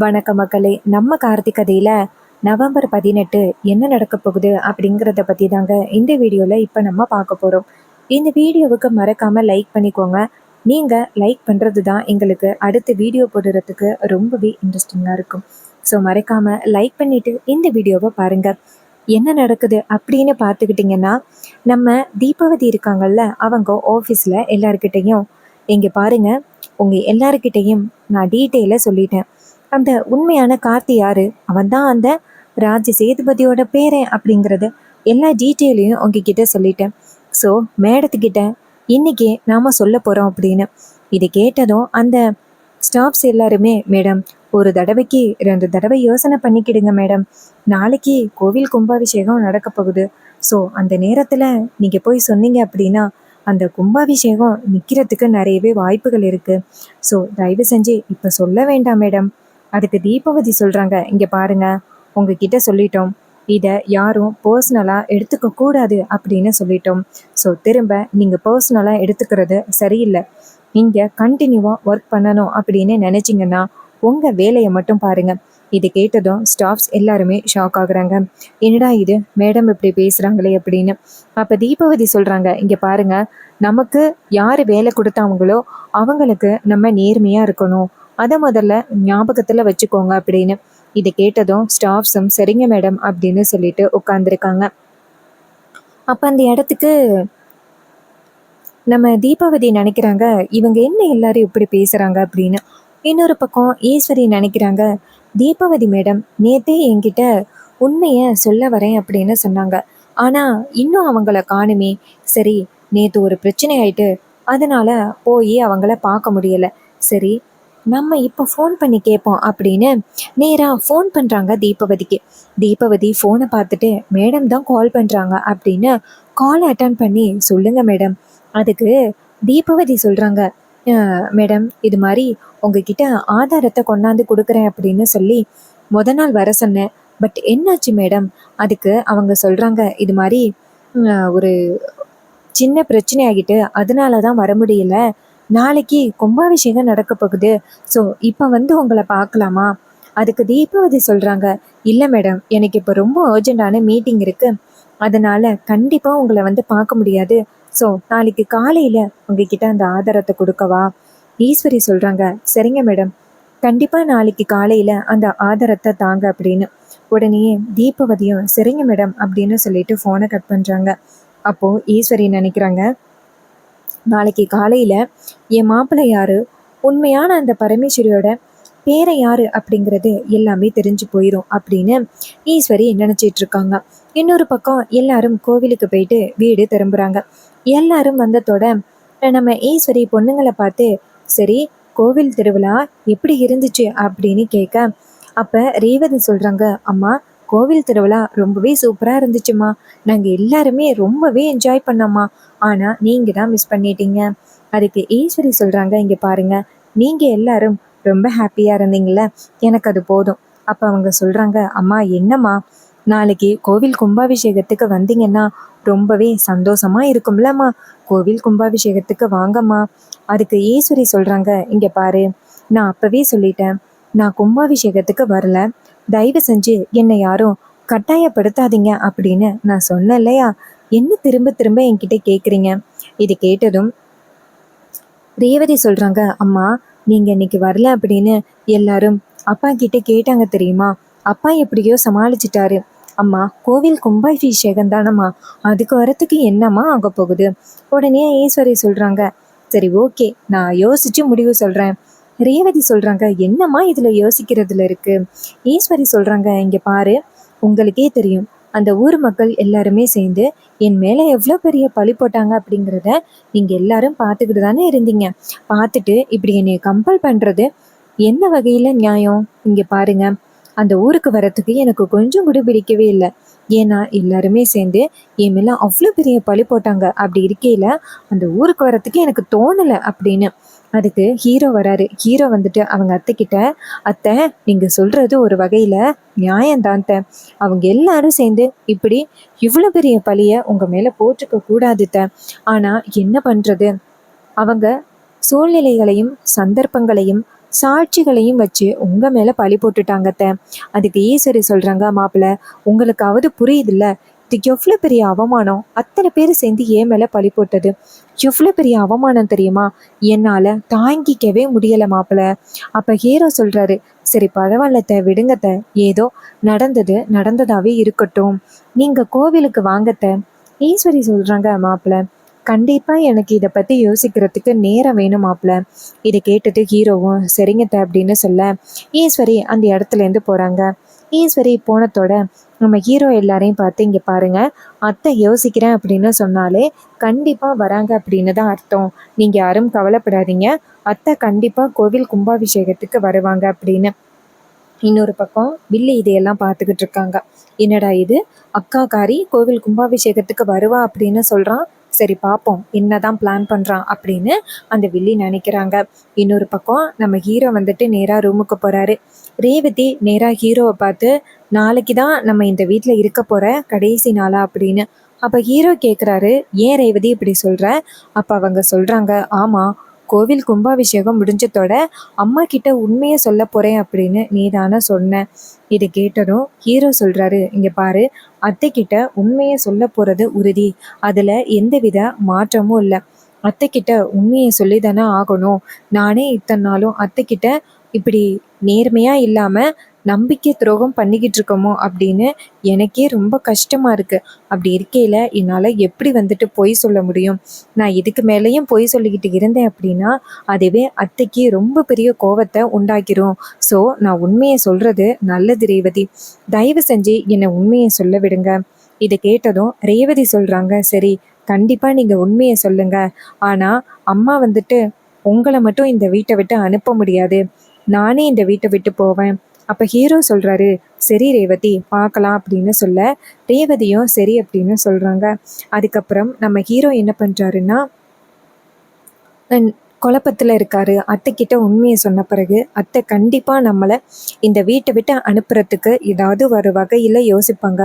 வணக்க மக்களே. நம்ம கார்த்திக் கதையில நவம்பர் 18 என்ன நடக்க போகுது அப்படிங்கிறத பற்றி தாங்க இந்த வீடியோவில் இப்போ நம்ம பார்க்க போகிறோம். இந்த வீடியோவுக்கு மறக்காமல் லைக் பண்ணிக்கோங்க. நீங்கள் லைக் பண்ணுறது தான் எங்களுக்கு அடுத்த வீடியோ போடுறதுக்கு ரொம்பவே இன்ட்ரெஸ்டிங்காக இருக்கும். ஸோ மறக்காமல் லைக் பண்ணிவிட்டு இந்த வீடியோவை பாருங்கள். என்ன நடக்குது அப்படின்னு பார்த்துக்கிட்டிங்கன்னா, நம்ம தீபாவதி இருக்காங்கல்ல, அவங்க ஆஃபீஸில் எல்லாருக்கிட்டேயும் இங்கே பாருங்கள், உங்கள் எல்லாருக்கிட்டேயும் நான் டீட்டெயிலாக சொல்லிட்டேன். அந்த உண்மையான கார்த்தி யாரு, அவன் தான் அந்த ராஜ சேதுபதியோட பேரன் அப்படிங்கிறது எல்லா டீட்டெயிலையும் உங்ககிட்ட சொல்லிட்டேன். ஸோ மேடத்துக்கிட்ட இன்னைக்கு நாம சொல்ல போறோம் அப்படின்னு. இதை கேட்டதும் அந்த ஸ்டாஃப்ஸ் எல்லாருமே, மேடம் ஒரு தடவைக்கு 2 தடவை யோசனை பண்ணிக்கிடுங்க மேடம், நாளைக்கு கோவில் கும்பாபிஷேகம் நடக்க போகுது. ஸோ அந்த நேரத்தில் நீங்கள் போய் சொன்னீங்க அப்படின்னா அந்த கும்பாபிஷேகம் நிற்கிறதுக்கு நிறையவே வாய்ப்புகள் இருக்குது. ஸோ தயவு செஞ்சு இப்போ சொல்ல வேண்டாம் மேடம். அதுக்கு தீபாவதி சொல்கிறாங்க, இங்கே பாருங்க, உங்ககிட்ட சொல்லிட்டோம், இதை யாரும் பர்சனலாக எடுத்துக்க கூடாது அப்படின்னு சொல்லிட்டோம். ஸோ திரும்ப நீங்கள் பர்சனலாக எடுத்துக்கிறது சரியில்லை. இங்கே கண்டினியூவாக ஒர்க் பண்ணணும் அப்படின்னு நினச்சிங்கன்னா உங்கள் வேலையை மட்டும் பாருங்கள். இது கேட்டதும் ஸ்டாஃப்ஸ் எல்லாருமே ஷாக் ஆகுறாங்க. என்னடா இது, மேடம் இப்படி பேசுகிறாங்களே அப்படின்னு. அப்போ தீபாவதி சொல்கிறாங்க, இங்கே பாருங்க, நமக்கு யார் வேலை கொடுத்தாங்களோ அவங்களுக்கு நம்ம நேர்மையாக இருக்கணும், அதை முதல்ல ஞாபகத்தில் வச்சுக்கோங்க அப்படின்னு. இதை கேட்டதும் ஸ்டாஃப்ஸும் சரிங்க மேடம் அப்படின்னு சொல்லிட்டு உட்காந்துருக்காங்க. அப்போ அந்த இடத்துக்கு நம்ம தீபாவதி நினைக்கிறாங்க, இவங்க என்ன எல்லாரும் இப்படி பேசுகிறாங்க அப்படின்னு. இன்னொரு பக்கம் ஈஸ்வரி நினைக்கிறாங்க, தீபாவதி மேடம் நேத்தே என்கிட்ட உண்மையை சொல்ல வரேன் அப்படின்னு சொன்னாங்க, ஆனால் இன்னும் அவங்கள காணுமே. சரி, நேற்று ஒரு பிரச்சனை ஆயிட்டு அதனால போய் அவங்கள பார்க்க முடியலை. சரி, நம்ம இப்போ ஃபோன் பண்ணி கேட்போம் அப்படின்னு நேராக ஃபோன் பண்ணுறாங்க தீபாவதிக்கு. தீபாவதி ஃபோனை பார்த்துட்டு, மேடம் தான் கால் பண்ணுறாங்க அப்படின்னு கால் அட்டன் பண்ணி, சொல்லுங்கள் மேடம். அதுக்கு தீபாவதி சொல்கிறாங்க, மேடம் இது மாதிரி உங்ககிட்ட ஆதாரத்தை கொண்டாந்து கொடுக்குறேன் அப்படின்னு சொல்லி நாள் வர சொன்னேன். பட் என்னாச்சு மேடம்? அதுக்கு அவங்க சொல்கிறாங்க, இது மாதிரி ஒரு சின்ன பிரச்சனை ஆகிட்டு அதனால தான் வர முடியல, நாளைக்கு கும்பாபிஷேகம் நடக்க போகுது. ஸோ இப்போ உங்களை பார்க்கலாமா? அதுக்கு தீபாவதி சொல்கிறாங்க, இல்லை மேடம், எனக்கு இப்போ ரொம்ப அர்ஜென்ட்டான மீட்டிங் இருக்குது, அதனால் கண்டிப்பாக உங்களை பார்க்க முடியாது. ஸோ நாளைக்கு காலையில் உங்ககிட்ட அந்த ஆதாரத்தை கொடுக்கவா? ஈஸ்வரி சொல்கிறாங்க, சரிங்க மேடம், கண்டிப்பாக நாளைக்கு காலையில் அந்த ஆதாரத்தை தாங்க அப்படின்னு. உடனே தீபாவதியும் சரிங்க மேடம் அப்படின்னு சொல்லிட்டு ஃபோனை கட் பண்ணுறாங்க. அப்போது ஈஸ்வரி நினைக்கிறாங்க, நாளைக்கு காலையில் என் மாப்பிள்ளை யார், உண்மையான அந்த பரமேஸ்வரியோட பேரை யார் அப்படிங்கிறது எல்லாமே தெரிஞ்சு போயிடும் அப்படின்னு ஈஸ்வரி நினச்சிட்ருக்காங்க. இன்னொரு பக்கம் எல்லாரும் கோவிலுக்கு போயிட்டு வீடு திரும்புகிறாங்க. எல்லாரும் வந்ததோட நம்ம ஈஸ்வரி பொண்ணுங்களை பார்த்து, சரி கோவில் திருவிழா எப்படி இருந்துச்சு அப்படின்னு கேட்க, அப்போ ரேவதி சொல்கிறாங்க, அம்மா கோவில் திருவிழா ரொம்பவே சூப்பராக இருந்துச்சுமா, நாங்கள் எல்லாருமே ரொம்பவே என்ஜாய் பண்ணோம்மா, ஆனால் நீங்கள் தான் மிஸ் பண்ணிட்டீங்க. அதுக்கு ஈஸ்வரி சொல்கிறாங்க, இங்கே பாருங்கள், நீங்கள் எல்லாரும் ரொம்ப ஹாப்பியாக இருந்தீங்கள, எனக்கு அது போதும். அப்போ அவங்க சொல்கிறாங்க, அம்மா என்னம்மா, நாளைக்கு கோவில் கும்பாபிஷேகத்துக்கு வந்தீங்கன்னா ரொம்பவே சந்தோஷமாக இருக்கும்லம்மா, கோவில் கும்பாபிஷேகத்துக்கு வாங்கம்மா. அதுக்கு ஈஸ்வரி சொல்கிறாங்க, இங்கே பாரு, நான் அப்போவே சொல்லிட்டேன், நான் கும்பாபிஷேகத்துக்கு வரல, தயவு செஞ்சு என்னை யாரும் கட்டாயப்படுத்தாதீங்க அப்படின்னு நான் சொன்னேன் இல்லையா, என்ன திரும்ப திரும்ப என்கிட்ட கேட்குறீங்க? இது கேட்டதும் ரேவதி சொல்கிறாங்க, அம்மா நீங்கள் இன்னைக்கு வரல அப்படின்னு எல்லாரும் அப்பா கிட்டே கேட்டாங்க தெரியுமா, அப்பா எப்படியோ சமாளிச்சிட்டாரு. அம்மா கோவில் கும்பாபிஷேகம் தானம்மா, அதுக்கு வரத்துக்கு என்னம்மா ஆக போகுது? உடனே ஈஸ்வரி சொல்கிறாங்க, சரி ஓகே, நான் யோசிச்சு முடிவு சொல்கிறேன். ரேவதி சொல்கிறாங்க, என்னம்மா இதில் யோசிக்கிறதுல இருக்குது? ஈஸ்வரி சொல்கிறாங்க, இங்கே பாரு, உங்களுக்கே தெரியும், அந்த ஊர் மக்கள் எல்லாருமே சேர்ந்து என் மேலே எவ்வளோ பெரிய பழி போட்டாங்க அப்படிங்கிறத நீங்கள் எல்லாரும் பார்த்துக்கிட்டு தானே இருந்தீங்க. பார்த்துட்டு இப்படி என்னை கம்பல் பண்ணுறது என்ன வகையில் நியாயம்? இங்கே பாருங்க, அந்த ஊருக்கு வரத்துக்கு எனக்கு கொஞ்சம் கூட பிடிக்கவே இல்லை. ஏன்னா எல்லாருமே சேர்ந்து என் மேலே அவ்வளோ பெரிய பழி போட்டாங்க. அப்படி இருக்கையில் அந்த ஊருக்கு வரத்துக்கு எனக்கு தோணலை அப்படின்னு. அதுக்கு ஹீரோ வராரு. ஹீரோ வந்துட்டு அவங்க அத்தைக்கிட்ட, அத்தை நீங்கள் சொல்கிறது ஒரு வகையில் நியாயம்தான் த, அவங்க எல்லாரும் சேர்ந்து இப்படி இவ்வளோ பெரிய பழியை உங்கள் மேலே போட்டுக்க கூடாது த, ஆனால் என்ன பண்ணுறது, அவங்க சூழ்நிலைகளையும் சந்தர்ப்பங்களையும் சாட்சிகளையும் வச்சு உங்க மேல பழி போட்டுட்டாங்க அத்தை. அதுக்கு ஈஸ்வரி சொல்றாங்க, மாப்பிள்ள உங்களுக்காவது புரியுதுல்ல, இது எவ்வளோ பெரிய அவமானம், அத்தனை பேர் சேர்ந்து என் மேல பழி போட்டது எவ்வளோ பெரிய அவமானம் தெரியுமா, என்னால தாங்கிக்கவே முடியல மாப்பிள்ள. அப்ப ஹீரோ சொல்றாரு, சரி பரவாயில்லத்த விடுங்கத்த, ஏதோ நடந்தது நடந்ததாவே இருக்கட்டும், நீங்க கோவிலுக்கு வாங்கத்த. ஈஸ்வரி சொல்றாங்க, மாப்பிள்ள கண்டிப்பா எனக்கு இதை பத்தி யோசிக்கிறதுக்கு நேரம் வேணும் மாப்பிள்ள. இதை கேட்டுட்டு ஹீரோவும் சரிங்கத்த அப்படின்னு சொல்ல ஈஸ்வரி அந்த இடத்துல இருந்து போறாங்க. ஈஸ்வரி போனதோட நம்ம ஹீரோ எல்லாரையும் பார்த்து, இங்க பாருங்க, அத்தை யோசிக்கிறேன் அப்படின்னு சொன்னாலே கண்டிப்பா வராங்க அப்படின்னு தான் அர்த்தம். நீங்க யாரும் கவலைப்படாதீங்க, அத்தை கண்டிப்பா கோவில் கும்பாபிஷேகத்துக்கு வருவாங்க அப்படின்னு. இன்னொரு பக்கம் வில்லி இதையெல்லாம் பார்த்துக்கிட்டு இருக்காங்க. என்னடா இது, அக்காக்காரி கோவில் கும்பாபிஷேகத்துக்கு வருவா அப்படின்னு சொல்றான், சரி பார்ப்போம் என்னதான் பிளான் பண்றான் அப்படின்னு அந்த வில்லி நினைக்கிறாங்க. இன்னொரு பக்கம் நம்ம ஹீரோ வந்துட்டு நேரா ரூமுக்கு போறாரு. ரேவதி நேரா ஹீரோவை பார்த்து, நாளைக்கு தான் நம்ம இந்த வீட்டில் இருக்க போற கடைசி நாளா அப்படின்னு. அப்ப ஹீரோ கேட்குறாரு, ஏன் ரேவதி இப்படி சொல்ற? அப்ப அவங்க சொல்றாங்க, ஆமா, கோவில் கும்பாபிஷேகம் முடிஞ்சதோட அம்மா கிட்ட உண்மையை சொல்ல போறேன் அப்படின்னு நீ தானே சொன்ன. இது கேட்டதும் ஹீரோ சொல்றாரு, இங்க பாரு, அத்தை கிட்ட உண்மையை சொல்ல போறது உறுதி, அதுல எந்தவித மாற்றமும் இல்லை. அத்தை கிட்ட உண்மையை சொல்லி தானே ஆகணும். நானே இத்தனை நாளும் அத்தை கிட்ட இப்படி நேர்மையா இல்லாம நம்பிக்கை துரோகம் பண்ணிக்கிட்டு இருக்கோமோ அப்படின்னு எனக்கே ரொம்ப கஷ்டமா இருக்கு. அப்படி இருக்கையில என்னால எப்படி வந்துட்டு பொய் சொல்ல முடியும்? நான் இதுக்கு மேலேயும் பொய் சொல்லிக்கிட்டு இருந்தேன் அப்படின்னா அதுவே அத்தைக்கு ரொம்ப பெரிய கோவத்தை உண்டாக்கிரும். ஸோ நான் உண்மையை சொல்றது நல்லது ரேவதி, தயவு செஞ்சு என்னை உண்மையை சொல்ல விடுங்க. இதை கேட்டதும் ரேவதி சொல்றாங்க, சரி கண்டிப்பா நீங்க உண்மையை சொல்லுங்க, ஆனா அம்மா வந்துட்டு உங்களை மட்டும் இந்த வீட்டை விட்டு அனுப்ப முடியாது, நானே இந்த வீட்டை விட்டு போவேன். அப்ப ஹீரோ சொல்றாரு, சரி ரேவதி பார்க்கலாம் அப்படின்னு சொல்ல ரேவதியும் சரி அப்படின்னு சொல்றாங்க. அதுக்கப்புறம் நம்ம ஹீரோ என்ன பண்றாருன்னா குழப்பத்தில் இருக்காரு. அத்தை கிட்ட உண்மையை சொன்ன பிறகு அத்தை கண்டிப்பாக நம்மளை இந்த வீட்டை விட்டு அனுப்புறதுக்கு ஏதாவது ஒரு வகையில் யோசிப்பாங்க.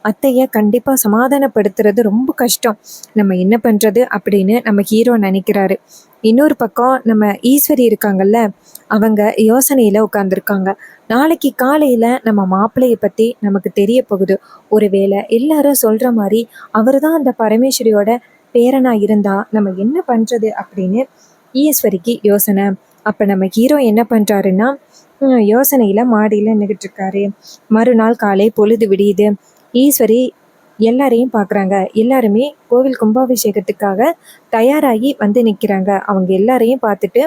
அத்தையை கண்டிப்பாக சமாதானப்படுத்துறது ரொம்ப கஷ்டம், நம்ம என்ன பண்ணுறது அப்படின்னு நம்ம ஹீரோ நினைக்கிறாரு. இன்னொரு பக்கம் நம்ம ஈஸ்வரி இருக்காங்கல்ல, அவங்க யோசனையில் உட்காந்துருக்காங்க. நாளைக்கு காலையில் நம்ம மாப்பிள்ளையை பற்றி நமக்கு தெரிய போகுது. ஒருவேளை எல்லாரும் சொல்கிற மாதிரி அவர் தான் அந்த பரமேஸ்வரியோட பேரனா இருந்தா நம்ம என்ன பண்ணுறது அப்படின்னு ஈஸ்வரிக்கு யோசனை. அப்போ நம்ம ஹீரோ என்ன பண்ணுறாருன்னா யோசனையில் மாடியில் நின்றுட்டு இருக்காரு. மறுநாள் காலை பொழுது விடியுது. ஈஸ்வரி எல்லாரையும் பார்க்குறாங்க. எல்லாருமே கோவில் கும்பாபிஷேகத்துக்காக தயாராகி வந்து நிற்கிறாங்க. அவங்க எல்லாரையும் பார்த்துட்டு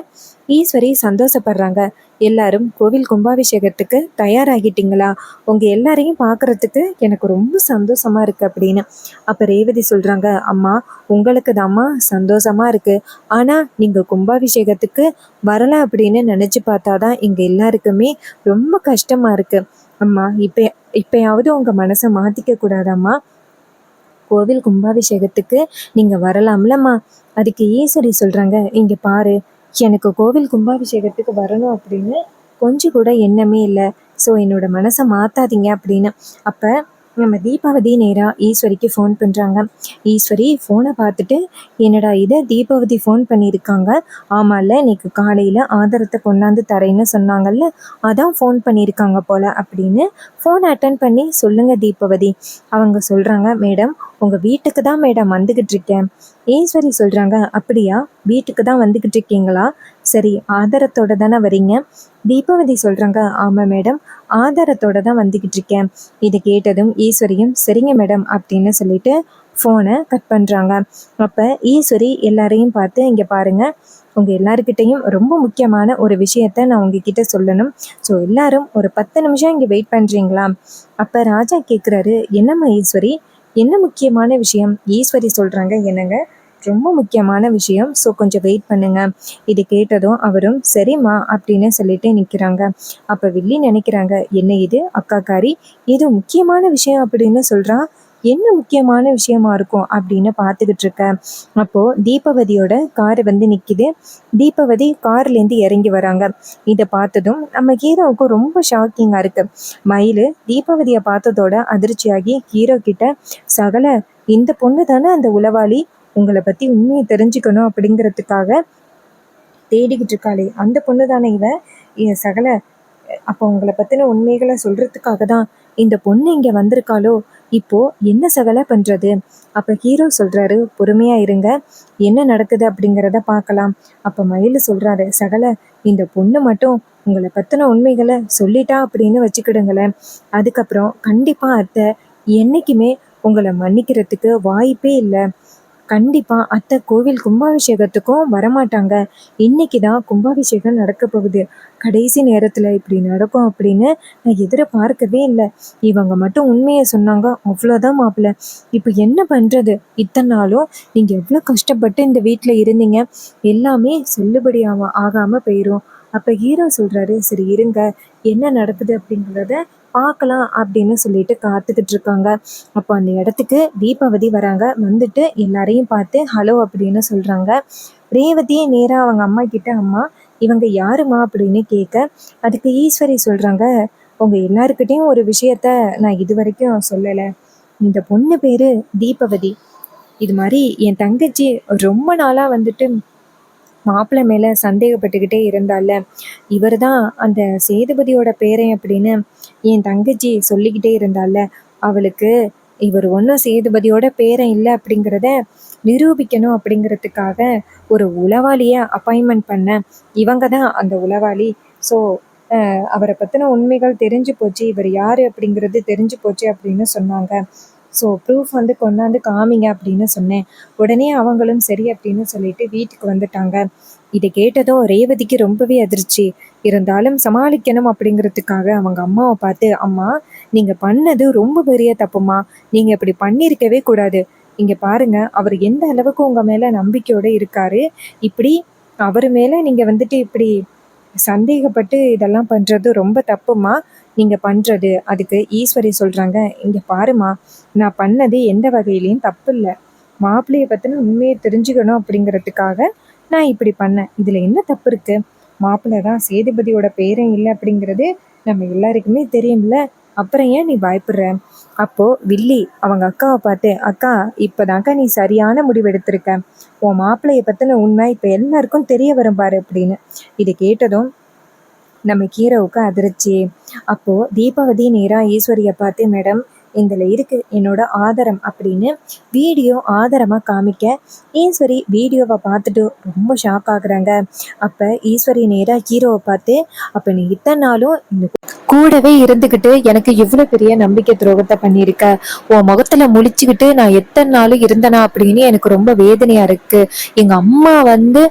ஈஸ்வரி சந்தோஷப்படுறாங்க. எல்லாரும் கோவில் கும்பாபிஷேகத்துக்கு தயாராகிட்டீங்களா? உங்கள் எல்லாரையும் பார்க்குறதுக்கு எனக்கு ரொம்ப சந்தோஷமாக இருக்குது அப்படின்னு. அப்போ ரேவதி சொல்கிறாங்க, அம்மா உங்களுக்கு தாம்மா சந்தோஷமாக இருக்குது, ஆனால் நீங்கள் கும்பாபிஷேகத்துக்கு வரலை அப்படின்னு நினச்சி பார்த்தா தான் எங்கள் எல்லாருக்குமே ரொம்ப கஷ்டமாக இருக்குது. அம்மா இப்போயாவது உங்கள் மனசை மாற்றிக்க கூடாதம்மா, கோவில் கும்பாபிஷேகத்துக்கு நீங்கள் வரலாம்லம்மா. அதுக்கு ஈஸ்வரி சொல்கிறாங்க, இங்கே பாரு, எனக்கு கோவில் கும்பாபிஷேகத்துக்கு வரணும் அப்படின்னு கொஞ்சம் கூட எண்ணமே இல்லை, ஸோ என்னோட மனசை மாற்றாதீங்க அப்படின்னு. அப்போ நம்ம தீபாவதி நேராக ஈஸ்வரிக்கு ஃபோன் பண்ணுறாங்க. ஈஸ்வரி ஃபோனை பார்த்துட்டு, என்னடா இதை தீபாவதி ஃபோன் பண்ணியிருக்காங்க, ஆமாம்ல இன்னைக்கு காலையில் ஆதாரத்தை கொண்டாந்து தரேன்னு சொன்னாங்கல்ல, அதான் ஃபோன் பண்ணியிருக்காங்க போல் அப்படின்னு ஃபோன் அட்டன் பண்ணி, சொல்லுங்கள் தீபாவதி. அவங்க சொல்கிறாங்க, மேடம் உங்கள் வீட்டுக்கு தான் மேடம் வந்துக்கிட்டு இருக்கேன். ஈஸ்வரி சொல்கிறாங்க, அப்படியா, வீட்டுக்கு தான் வந்துக்கிட்டு இருக்கீங்களா, சரி ஆதாரத்தோட தானே வரீங்க? தீபாவதி சொல்கிறாங்க, ஆமாம் மேடம், ஆதாரத்தோட தான் வந்துக்கிட்டு இருக்கேன். இது கேட்டதும் ஈஸ்வரியும் சரிங்க மேடம் அப்படின்னு சொல்லிட்டு ஃபோனை கட் பண்ணுறாங்க. அப்போ ஈஸ்வரி எல்லாரையும் பார்த்து, இங்கே பாருங்கள், உங்கள் எல்லாருக்கிட்டையும் ரொம்ப முக்கியமான ஒரு விஷயத்த நான் உங்ககிட்ட சொல்லணும், ஸோ எல்லாரும் ஒரு 10 நிமிஷம் இங்கே வெயிட் பண்ணுறீங்களா? அப்போ ராஜா கேட்குறாரு, என்னம்மா ஈஸ்வரி, என்ன முக்கியமான விஷயம்? ஈஸ்வரி சொல்கிறாங்க, என்னங்க ரொம்ப முக்கியமான விஷயம், ஸோ கொஞ்சம் வெயிட் பண்ணுங்க. இது கேட்டதும் அவரும் சரிம்மா அப்படின்னு சொல்லிட்டு நிற்கிறாங்க. அப்போ வில்லி நினைக்கிறாங்க, என்ன இது அக்காக்காரி இது முக்கியமான விஷயம் அப்படின்னு சொல்கிறா, என்ன முக்கியமான விஷயமா இருக்கும் அப்படின்னு பார்த்துக்கிட்டு இருக்க. அப்போது தீபாவதியோட கார் வந்து நிற்கிது. தீபாவதி கார்லேருந்து இறங்கி வராங்க. இதை பார்த்ததும் நம்ம ஹீரோவுக்கு ரொம்ப ஷாக்கிங்காக இருக்குது. மயில் தீபாவதியை பார்த்ததோட அதிர்ச்சியாகி ஹீரோ கிட்ட, சகல இந்த பொண்ணு தானே அந்த உளவாளி, உங்களை பற்றி உண்மையை தெரிஞ்சுக்கணும் அப்படிங்கிறதுக்காக தேடிக்கிட்டு இருக்காளே அந்த பொண்ணு தானே இவ, என் சகல அப்போ உங்களை பத்தின உண்மைகளை சொல்றதுக்காக தான் இந்த பொண்ணு இங்க வந்திருக்காளோ? இப்போ என்ன சகல பண்றது? அப்ப ஹீரோ சொல்றாரு, பொறுமையா இருங்க, என்ன நடக்குது அப்படிங்கிறத பார்க்கலாம். அப்ப மயில் சொல்றாரு, சகல இந்த பொண்ணு மட்டும் உங்களை பத்தின உண்மைகளை சொல்லிட்டா அப்படின்னு வச்சுக்கிடுங்களேன், அதுக்கப்புறம் கண்டிப்பா அத்தை என்னைக்குமே உங்களை மன்னிக்கிறதுக்கு வாய்ப்பே இல்லை. கண்டிப்பா அத்தை கோவில் கும்பாபிஷேகத்துக்கும் வரமாட்டாங்க. இன்னைக்கு தான் கும்பாபிஷேகம் நடக்க போகுது. கடைசி நேரத்துல இப்படி நடக்கும் அப்படின்னு நான் எதிர்பார்க்கவே இல்லை. இவங்க மட்டும் உண்மையை சொன்னாங்க, அவ்வளோதான் மாப்பிள்ள. இப்போ என்ன பண்றது? இத்தனை நாளும் நீங்க எவ்வளோ கஷ்டப்பட்டு இந்த வீட்டில் இருந்தீங்க, எல்லாமே செல்லுபடி ஆகாம போயிரும். அப்ப ஹீரோ சொல்றாரு, சரி இருங்க, என்ன நடக்குது அப்படிங்கிறத பார்க்கலாம் அப்படின்னு சொல்லிட்டு காத்துக்கிட்டு இருக்காங்க. அப்போ அந்த இடத்துக்கு தீபாவதி வராங்க. வந்துட்டு எல்லாரையும் பார்த்து ஹலோ அப்படின்னு சொல்றாங்க. ரேவதியே நேரா அவங்க அம்மா கிட்ட, அம்மா இவங்க யாருமா அப்படின்னு கேட்க, அதுக்கு ஈஸ்வரி சொல்றாங்க, உங்க எல்லாருக்கிட்டையும் ஒரு விஷயத்த நான் இது வரைக்கும் சொல்லலை. இந்த பொண்ணு பேரு தீபவதி. இது மாதிரி என் தங்கச்சி ரொம்ப நாளா வந்துட்டு மாப்பிள்ளை மேல சந்தேகப்பட்டுக்கிட்டே இருந்தால, இவர் தான் அந்த சேதுபதியோட பேரன் அப்படின்னு என் தங்கச்சி சொல்லிக்கிட்டே இருந்தால, அவளுக்கு இவர் ஒன்றும் சேதுபதியோட பேரன் இல்லை அப்படிங்கிறத நிரூபிக்கணும் அப்படிங்கிறதுக்காக ஒரு உளவாளியை அப்பாயின்மெண்ட் பண்ண. இவங்க தான் அந்த உளவாளி. ஸோ அவரை பற்றின உண்மைகள் தெரிஞ்சு போச்சு, இவர் யார் அப்படிங்கிறது தெரிஞ்சு போச்சு அப்படின்னு சொன்னாங்க. ஸோ ப்ரூஃப் வந்து கொண்டாந்து காமிங்க அப்படின்னு சொன்னேன். உடனே அவங்களும் சரி அப்படின்னு சொல்லிட்டு வீட்டுக்கு வந்துட்டாங்க. இதை கேட்டதும் ரேவதிக்கு ரொம்பவே அதிர்ச்சி. இருந்தாலும் சமாளிக்கணும் அப்படிங்கிறதுக்காக அவங்க அம்மாவை பார்த்து, அம்மா நீங்கள் பண்ணது ரொம்ப பெரிய தப்புமா, நீங்கள் இப்படி பண்ணியிருக்கவே கூடாது. இங்கே பாருங்க, அவர் எந்த அளவுக்கு உங்கள் மேலே நம்பிக்கையோடு இருக்காரு. இப்படி அவர் மேலே நீங்கள் வந்துட்டு இப்படி சந்தேகப்பட்டு இதெல்லாம் பண்ணுறது ரொம்ப தப்புமா நீங்கள் பண்ணுறது. அதுக்கு ஈஸ்வரி சொல்கிறாங்க, இங்கே பாருமா, நான் பண்ணது எந்த வகையிலையும் தப்பு இல்லை. மாப்பிள்ளையை பற்றின உண்மையை தெரிஞ்சுக்கணும் அப்படிங்கிறதுக்காக நான் இப்படி பண்ணேன். இதில் என்ன தப்பு இருக்குது? மாப்பிள்ளை தான் சேதுபதியோட பேரன் இல்லை அப்படிங்கிறது நம்ம எல்லாருக்குமே தெரியும்ல, அப்புறம் ஏன் நீ பயப்படுற? அப்போது வில்லி அவங்க அக்காவை பார்த்து, அக்கா இப்போதாக்கா நீ சரியான முடிவு எடுத்திருக்க. உன் மாப்பிள்ளையை பற்றின உண்மை இப்போ எல்லாருக்கும் தெரிய வரும் பாரு அப்படின்னு. இதை கேட்டதும் நம்ம ஹீரோவுக்கு அதிர்ச்சி. அப்போது தீபாவதி நேராக ஈஸ்வரியை பார்த்து, மேடம் இதில் இருக்கு என்னோட ஆதாரம் அப்படின்னு வீடியோ ஆதாரமாக காமிக்க, ஈஸ்வரி வீடியோவை பார்த்துட்டு ரொம்ப ஷாக் ஆகுறாங்க. அப்போ ஈஸ்வரி நேராக ஹீரோவை பார்த்து, அப்போ நீ இத்தனை நாளும் இந்த கூடவே இருந்துக்கிட்டு எனக்கு இவ்வளோ பெரிய நம்பிக்கை துரோகத்தை பண்ணியிருக்க, உன் முகத்துல முழிச்சுக்கிட்டு நான் எத்தனை நாளும் இருந்தனா அப்படின்னு எனக்கு ரொம்ப வேதனையா இருக்கு. எங்க அம்மா வந்து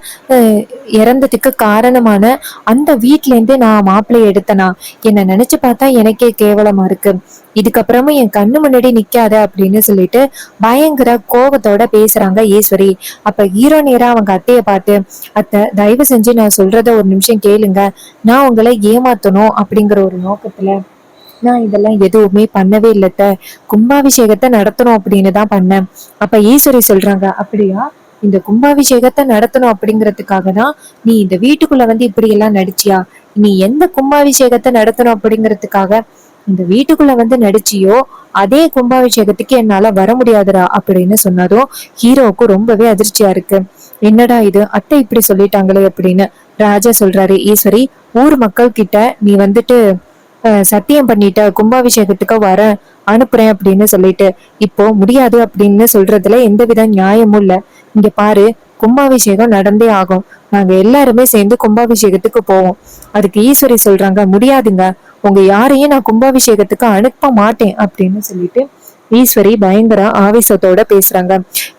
இறந்ததுக்கு காரணமான அந்த வீட்டிலேருந்தே நான் மாப்பிள்ளையை எடுத்தனா, என்னை நினைச்சு பார்த்தா எனக்கே கேவலமா இருக்கு. இதுக்கப்புறமும் என் கண்ணு முன்னாடி நிக்காத அப்படின்னு சொல்லிட்டு பயங்கர கோபத்தோட பேசுறாங்க ஈஸ்வரி. அப்ப ஹீரோ நேரா அவங்க அத்தையை பார்த்து, அத்தை தயவு செஞ்சு நான் சொல்றத ஒரு நிமிஷம் கேளுங்க, நான் உங்களை ஏமாத்தணும் அப்படிங்கிற ஒரு நோக்கத்துல நான் இதெல்லாம் எதுவுமே பண்ணவே இல்லத்த, கும்பாபிஷேகத்தை நடத்தணும் அப்படின்னு தான் பண்ணேன். அப்ப ஈஸ்வரி சொல்றாங்க, அப்படியா, இந்த கும்பாபிஷேகத்தை நடத்தணும் அப்படிங்கிறதுக்காக தான் நீ இந்த வீட்டுக்குள்ள வந்து இப்படி எல்லாம் நடிச்சியா? நீ எந்த கும்பாபிஷேகத்தை நடத்தணும் அப்படிங்கிறதுக்காக இந்த வீட்டுக்குள்ள வந்து நடிச்சியோ அதே கும்பாபிஷேகத்துக்கு என்னால வர முடியாதுடா அப்படின்னு சொன்னதும் ஹீரோவுக்கு ரொம்பவே அதிர்ச்சியா இருக்கு. என்னடா இது, அத்தை இப்படி சொல்லிட்டாங்களே அப்படின்னு ராஜா சொல்றாரு, ஈஸ்வரி ஊர் மக்கள் கிட்ட நீ வந்துட்டு சத்தியம் பண்ணிட்ட கும்பாபிஷேகத்துக்கு வர அனுப்புறேன் அப்படின்னு சொல்லிட்டு இப்போ முடியாது அப்படின்னு சொல்றதுல எந்தவித நியாயமும் இல்ல. இங்க பாரு, கும்பாபிஷேகம் நடந்தே ஆகும், நாங்க எல்லாருமே சேர்ந்து கும்பாபிஷேகத்துக்கு போவோம். அதுக்கு ஈஸ்வரி சொல்றாங்க, முடியாதுங்க, உங்க யாரையும் நான் கும்பாபிஷேகத்துக்கு அனுப்ப மாட்டேன் அப்படின்னு சொல்லிட்டு ஈஸ்வரி பயங்கர ஆவேசத்தோட பேசுறாங்க.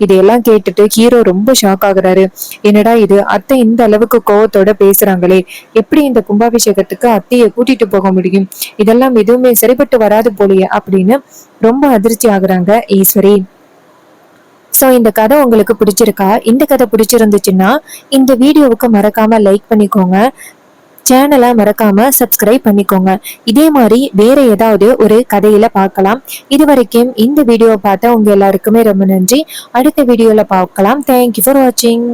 இதையெல்லாம் கேட்டுட்டு ஹீரோ ரொம்ப ஷாக் ஆகுறாரு. என்னடா இது, அத்தை இந்த அளவுக்கு கோவத்தோட பேசுறாங்களே, எப்படி இந்த கும்பாபிஷேகத்துக்கு அத்தையை கூட்டிட்டு போக முடியும்? இதெல்லாம் எதுவுமே சரிபட்டு வராது போலியே அப்படின்னு ரொம்ப அதிர்ச்சி ஆகுறாங்க ஈஸ்வரி. ஸோ இந்த கதை உங்களுக்கு பிடிச்சிருக்கா? இந்த கதை பிடிச்சிருந்துச்சுன்னா இந்த வீடியோவுக்கு மறக்காம லைக் பண்ணிக்கோங்க, சேனலை மறக்காம சப்ஸ்கிரைப் பண்ணிக்கோங்க. இதே மாதிரி வேற ஏதாவது ஒரு கதையில பார்க்கலாம். இது வரைக்கும் இந்த வீடியோவை பார்த்த உங்க எல்லாருக்குமே ரொம்ப நன்றி. அடுத்த வீடியோல பார்க்கலாம். தேங்க்யூ ஃபார் வாட்சிங்.